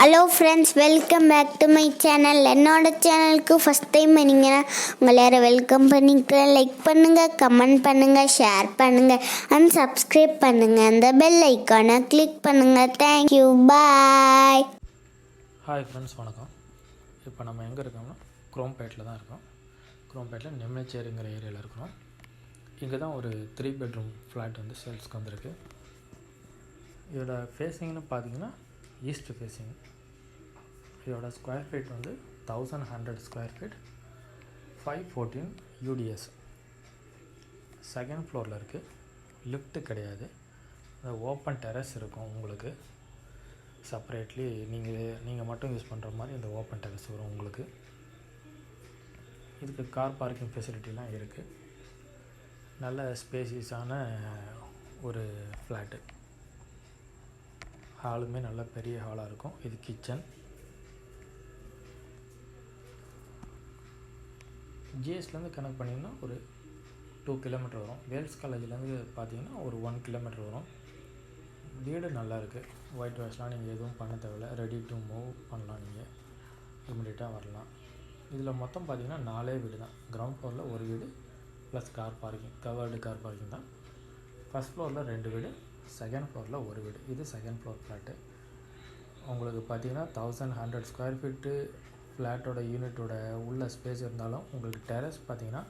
Hello friends, welcome back to my channel. என்னோட சேனலுக்கு first time பண்ணீங்கன்னா உங்களை யாரை வெல்கம் பண்ணிக்கிறேன். லைக் பண்ணுங்கள், கமெண்ட் பண்ணுங்கள், ஷேர் பண்ணுங்கள் அண்ட் சப்ஸ்கிரைப் பண்ணுங்கள். அந்த பெல் ஐக்கானை கிளிக் பண்ணுங்கள். தேங்க்யூ, பாய். ஹாய் ஃப்ரெண்ட்ஸ், வணக்கம். இப்போ நம்ம எங்கே இருக்கோம்னா குரோம்பேட்டில் தான் இருக்கோம். குரோம்பேட்டில் நெம்மேச்சேரிங்கிற ஏரியாவில் இருக்கிறோம். இங்கே தான் ஒரு 3 பெட்ரூம் ஃப்ளாட் வந்து சேல்ஸ்க்கு வந்திருக்கு. இதோட ஃபேஸிங்னு பார்த்தீங்கன்னா ஈஸ்ட் ஃபேஸிங். இதோட ஸ்கொயர் ஃபீட் வந்து 1100 ஸ்கொயர் ஃபீட், 514 UDS. செகண்ட் ஃப்ளோரில் இருக்குது. லிஃப்ட்டு கிடையாது. ஓப்பன் டெரஸ் இருக்கும். உங்களுக்கு செப்பரேட்லி நீங்கள் மட்டும் யூஸ் பண்ணுற மாதிரி இந்த ஓப்பன் டெரஸ் வரும் உங்களுக்கு. இதுக்கு கார் பார்க்கிங் ஃபெசிலிட்டிலாம் இருக்குது. நல்ல ஸ்பேசியஸான ஒரு ஃப்ளாட்டு. ஹாலுமே நல்ல பெரிய ஹாலாக இருக்கும். இது கிச்சன். ஜிஎஸ்லேருந்து கனெக்ட் பண்ணிங்கன்னா ஒரு 2 கிலோமீட்டர் வரும். வேல்ஸ் காலேஜ்லேருந்து பார்த்தீங்கன்னா ஒரு 1 கிலோமீட்டர் வரும். வீடு நல்லா இருக்குது. ஒயிட் வாஷ்லாம் நீங்கள் எதுவும் பண்ண தேவையில்லை. ரெடி டு மூவ் பண்ணலாம். நீங்கள் இமிடியேட்டாக வரலாம். இதில் மொத்தம் பார்த்தீங்கன்னா 4 வீடு தான். கிரவுண்ட் ஃப்ளோரில் ஒரு வீடு plus car parking, covered car parking தான். ஃபஸ்ட் ஃப்ளோரில் 2 வீடு, செகண்ட் ஃப்ளோரில் ஒரு வீடு. இது செகண்ட் ஃப்ளோர் ஃப்ளாட்டு. உங்களுக்கு பார்த்தீங்கன்னா 1100 ஸ்கொயர் ஃபீட்டு ஃப்ளாட்டோட யூனிட்டோட உள்ள ஸ்பேஸ் இருந்தாலும் உங்களுக்கு டெரஸ் பார்த்தீங்கன்னா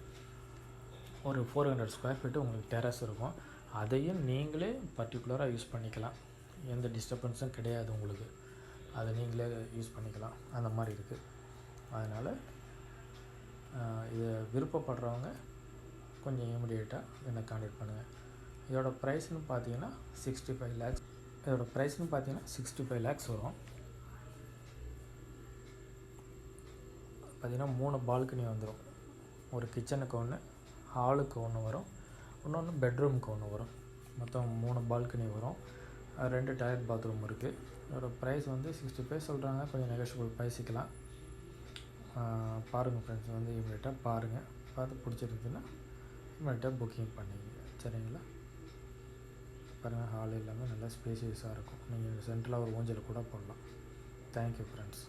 ஒரு 400 ஸ்கொயர் ஃபீட்டு உங்களுக்கு டெரஸ் இருக்கும். அதையும் நீங்களே பர்டிகுலராக யூஸ் பண்ணிக்கலாம். எந்த டிஸ்டர்பன்ஸும் கிடையாது உங்களுக்கு. அதை நீங்களே யூஸ் பண்ணிக்கலாம். அந்த மாதிரி இருக்குது. அதனால் இதை விருப்பப்படுறவங்க கொஞ்சம் இமிடியேட்டாக என்னை கான்டாக்ட் பண்ணுங்கள். இதோட ப்ரைஸ்னு பார்த்தீங்கன்னா 65 lakhs. இதோட ப்ரைஸ்னு பார்த்தீங்கன்னா 65 lakhs வரும். பார்த்திங்கன்னா 3 பால்கனி வந்துடும். ஒரு கிச்சனுக்கு ஒன்று, ஹாலுக்கு ஒன்று வரும், இன்னொன்று பெட்ரூமுக்கு ஒன்று வரும். மொத்தம் 3 பால்கனி வரும். 2 டாய்லெட் பாத்ரூம் இருக்குது. இதோட ப்ரைஸ் வந்து 65 சொல்கிறாங்க. கொஞ்சம் நெகோஷியபிள் பேசிக்கலாம். பாருங்கள் ஃப்ரெண்ட்ஸ், வந்து இமீடியட்டாக பாருங்கள். பார்த்து பிடிச்சிருந்துச்சுன்னா இமீடியட்டாக புக்கிங் பண்ணிங்க. சரிங்களா? பாருங்கள், ஹால் எல்லாமே நல்லா ஸ்பேசியஸாக இருக்கும். நீங்கள் சென்ட்ரலாக ஒரு ஊஞ்சல் கூட போடலாம். Thank you friends.